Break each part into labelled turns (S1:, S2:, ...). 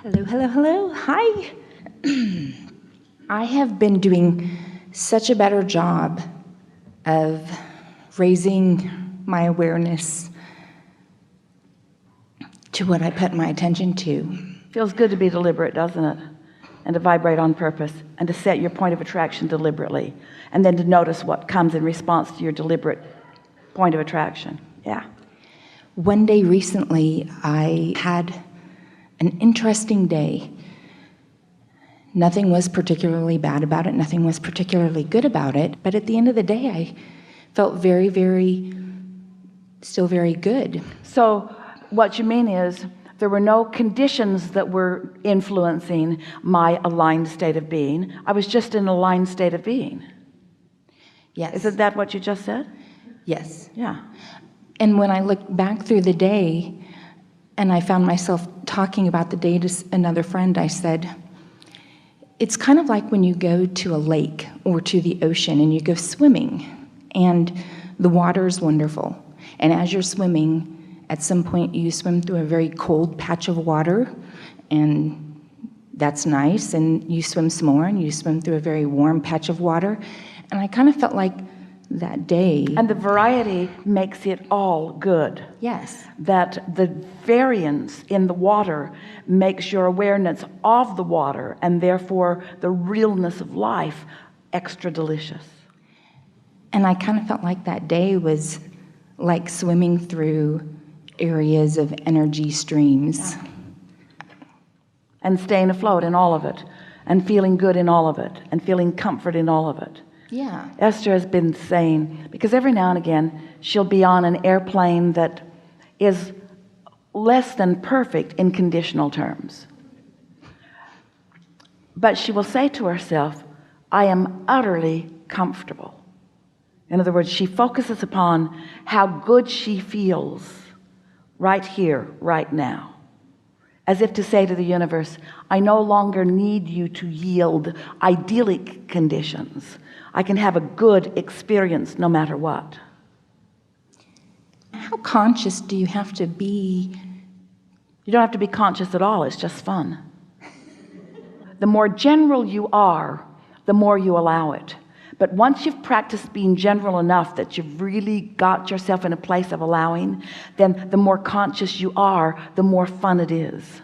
S1: Hello, hello, hello. Hi. I have been doing such a better job of raising my awareness to what I put my attention to.
S2: Feels good to be deliberate, doesn't it? And to vibrate on purpose and to set your point of attraction deliberately, and then to notice what comes in response to your deliberate point of attraction. Yeah.
S1: One day recently, I had an interesting day. Nothing was particularly bad about it. Nothing was particularly good about it. But at the end of the day, I felt still very good.
S2: So what you mean is there were no conditions that were influencing my aligned state of being. I was just in an aligned state of being.
S1: Yes.
S2: Isn't that what you just said?
S1: Yes.
S2: Yeah.
S1: And when I looked back through the day and I found myself talking about the day to another friend, I said, it's kind of like when you go to a lake or to the ocean and you go swimming and the water is wonderful. And as you're swimming, at some point you swim through a very cold patch of water, and that's nice, and you swim some more and you swim through a very warm patch of water. And I kind of felt like that day.
S2: And the variety makes it all good.
S1: Yes.
S2: That the variance in the water makes your awareness of the water and therefore the realness of life extra delicious.
S1: And I kind of felt like that day was like swimming through areas of energy streams.
S2: Yeah. And staying afloat in all of it, and feeling good in all of it, and feeling comfort in all of it.
S1: Yeah.
S2: Esther has been saying, because every now and again she'll be on an airplane that is less than perfect in conditional terms, but she will say to herself, I am utterly comfortable. In other words, she focuses upon how good she feels right here, right now, as if to say to the universe, I no longer need you to yield idyllic conditions. I can have a good experience no matter what.
S1: How conscious do you have to be?
S2: You don't have to be conscious at all. It's just fun. The more general you are, the more you allow it. But once you've practiced being general enough that you've really got yourself in a place of allowing, then the more conscious you are, the more fun it is.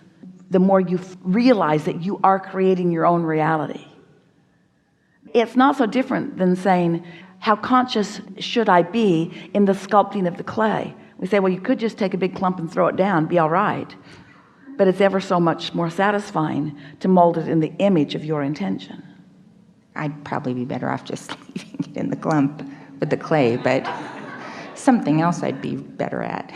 S2: The more you realize that you are creating your own reality. It's not so different than saying, how conscious should I be in the sculpting of the clay? We say, well, you could just take a big clump and throw it down, be all right. But it's ever so much more satisfying to mold it in the image of your intention.
S1: I'd probably be better off just leaving it in the clump with the clay, but something else I'd be better at.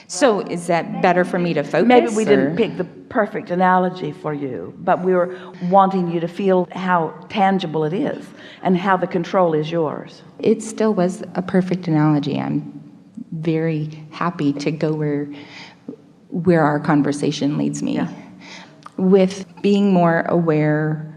S1: So is that better for me to focus?
S2: Maybe we didn't pick the perfect analogy for you, but we were wanting you to feel how tangible it is and how the control is yours.
S1: It still was a perfect analogy. I'm very happy to go where our conversation leads me.
S2: Yeah.
S1: With being more aware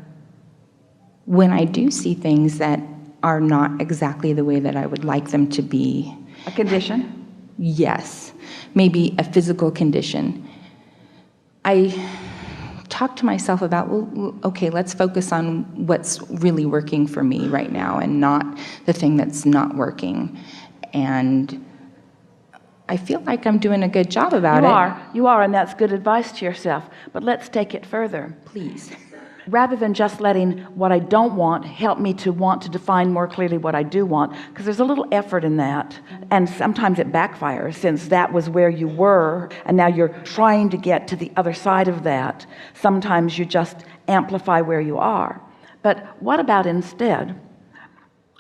S1: when I do see things that are not exactly the way that I would like them to be.
S2: A condition?
S1: Yes. Maybe a physical condition. I talk to myself about, well, okay, let's focus on what's really working for me right now and not the thing that's not working. And I feel like I'm doing a good job about it.
S2: You are, and that's good advice to yourself. But let's take it further.
S1: Please.
S2: Rather than just letting what I don't want help me to want to define more clearly what I do want, because there's a little effort in that, and sometimes it backfires, since that was where you were and now you're trying to get to the other side of that. Sometimes you just amplify where you are. But what about instead,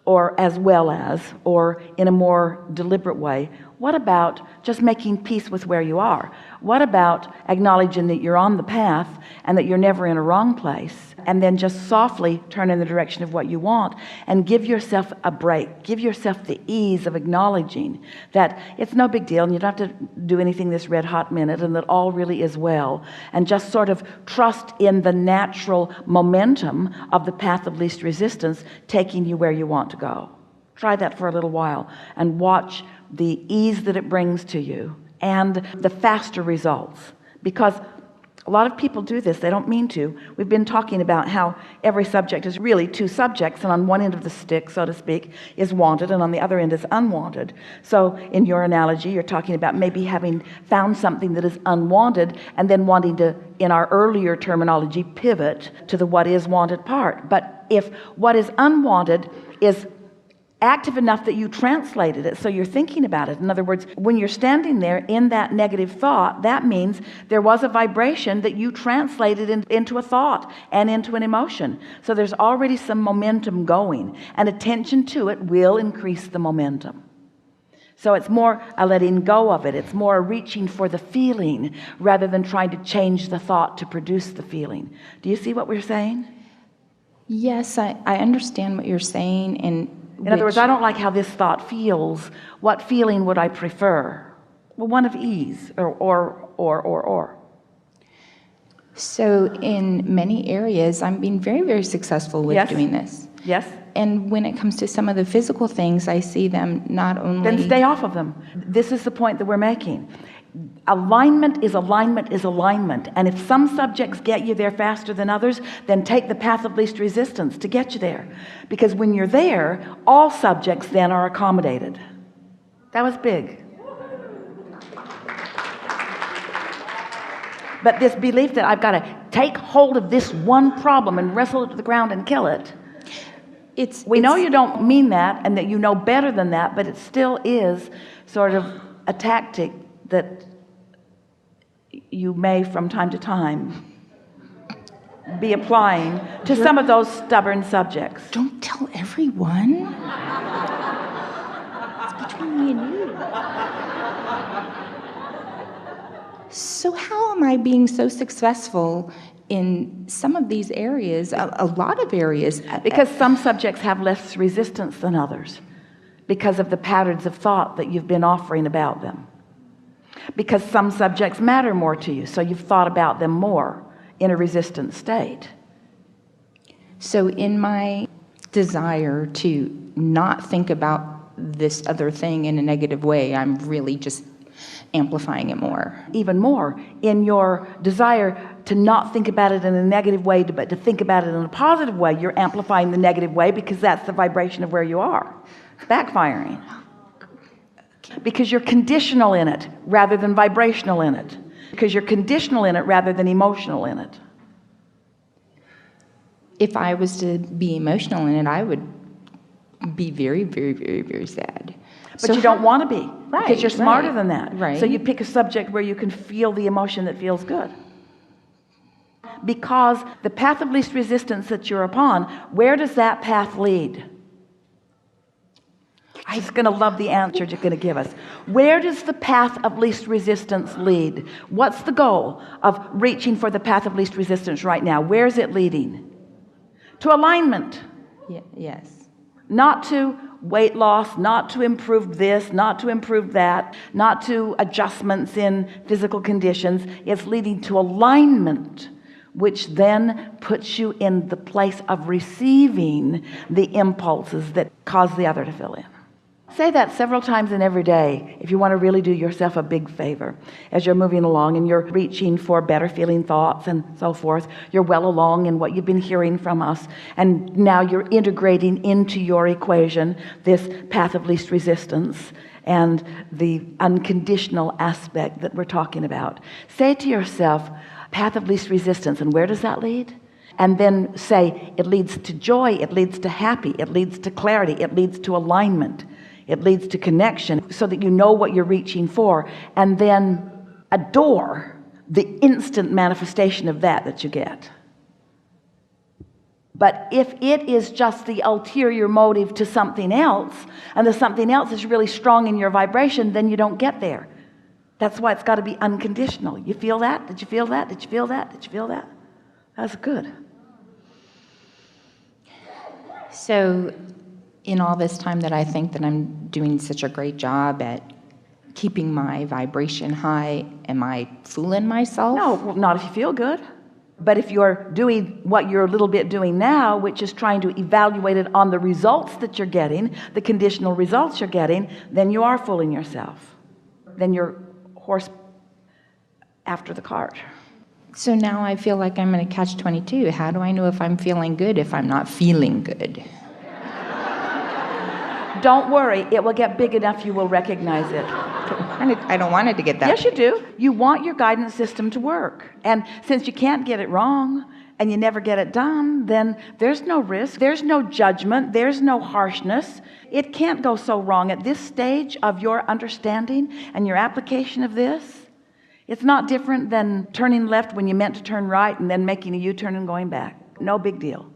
S2: or as well as, or in a more deliberate way, what about just making peace with where you are? What about acknowledging that you're on the path and that you're never in a wrong place, and then just softly turn in the direction of what you want and give yourself a break, give yourself the ease of acknowledging that it's no big deal and you don't have to do anything this red hot minute, and that all really is well, and just sort of trust in the natural momentum of the path of least resistance taking you where you want to go. Try that for a little while and watch the ease that it brings to you and the faster results, because A lot of people do this. They don't mean to. We've been talking about how every subject is really two subjects, and on one end of the stick, so to speak, is wanted, and on the other end is unwanted. So in your analogy, you're talking about maybe having found something that is unwanted and then wanting to, in our earlier terminology, pivot to the what is wanted part. But if what is unwanted is active enough that you translated it, so you're thinking about it. In other words, when you're standing there in that negative thought, that means there was a vibration that you translated into a thought and into an emotion. So there's already some momentum going, and attention to it will increase the momentum. So it's more a letting go of it. It's more a reaching for the feeling rather than trying to change the thought to produce the feeling. Do you see what we're saying?
S1: Yes, I understand what you're saying. And
S2: in other words, I don't like how this thought feels. What feeling would I prefer? Well, one of ease or.
S1: So in many areas, I'm being very, very successful with doing this.
S2: Yes.
S1: And when it comes to some of the physical things, I see them not only...
S2: Then stay off of them. This is the point that we're making. Alignment is alignment is alignment. And if some subjects get you there faster than others, then take the path of least resistance to get you there. Because when you're there, all subjects then are accommodated. That was big. But this belief that I've got to take hold of this one problem and wrestle it to the ground and kill it. We know you don't mean that and that you know better than that, but it still is sort of a tactic that you may from time to time be applying to some of those stubborn subjects.
S1: Don't tell everyone. It's between me and you. So how am I being so successful in some of these areas, a lot of areas?
S2: Because some subjects have less resistance than others because of the patterns of thought that you've been offering about them. Because some subjects matter more to you, so you've thought about them more in a resistant state.
S1: So in my desire to not think about this other thing in a negative way, I'm really just amplifying it more.
S2: Even more, in your desire to not think about it in a negative way, but to think about it in a positive way, you're amplifying the negative way because that's the vibration of where you are. It's backfiring. Because you're conditional in it rather than vibrational in it. Because you're conditional in it rather than emotional in it.
S1: If I was to be emotional in it, I would be very, very, very, very sad.
S2: But you don't want to be, because you're smarter than that.
S1: Right.
S2: So you pick a subject where you can feel the emotion that feels good. Because the path of least resistance that you're upon, where does that path lead? I'm just going to love the answer you're going to give us. Where does the path of least resistance lead? What's the goal of reaching for the path of least resistance right now? Where is it leading? To alignment.
S1: Yes.
S2: Not to weight loss, not to improve this, not to improve that, not to adjustments in physical conditions. It's leading to alignment, which then puts you in the place of receiving the impulses that cause the other to fill in. Say that several times in every day if you want to really do yourself a big favor. As you're moving along and you're reaching for better feeling thoughts and so forth, you're well along in what you've been hearing from us, and now you're integrating into your equation this path of least resistance and the unconditional aspect that we're talking about. Say to yourself, path of least resistance, and where does that lead? And then say, it leads to joy, it leads to happy, it leads to clarity, it leads to alignment. It leads to connection so that you know what you're reaching for, and then adore the instant manifestation of that you get. But if it is just the ulterior motive to something else, and the something else is really strong in your vibration, then you don't get there. That's why it's got to be unconditional. You feel that? Did you feel that? Did you feel that? Did you feel that? That's good.
S1: So in all this time that I think that I'm doing such a great job at keeping my vibration high, am I fooling myself?
S2: No, not if you feel good. But if you're doing what you're a little bit doing now, which is trying to evaluate it on the results that you're getting, the conditional results you're getting, then you are fooling yourself. Then you're horse after the cart.
S1: So now I feel like I'm in a catch-22. How do I know if I'm feeling good if I'm not feeling good?
S2: Don't worry, it will get big enough you will recognize it.
S1: I don't want it to get that
S2: Yes, you
S1: big.
S2: do. You want your guidance system to work. And since you can't get it wrong and you never get it done, then there's no risk, there's no judgment, there's no harshness. It can't go so wrong at this stage of your understanding and your application of this. It's not different than turning left when you meant to turn right and then making a U-turn and going back. No big deal.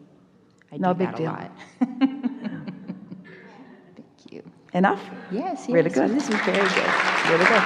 S2: No big deal.
S1: A lot. Thank you.
S2: Enough?
S1: Yes,
S2: Really good.
S1: This was very good.
S2: Really good.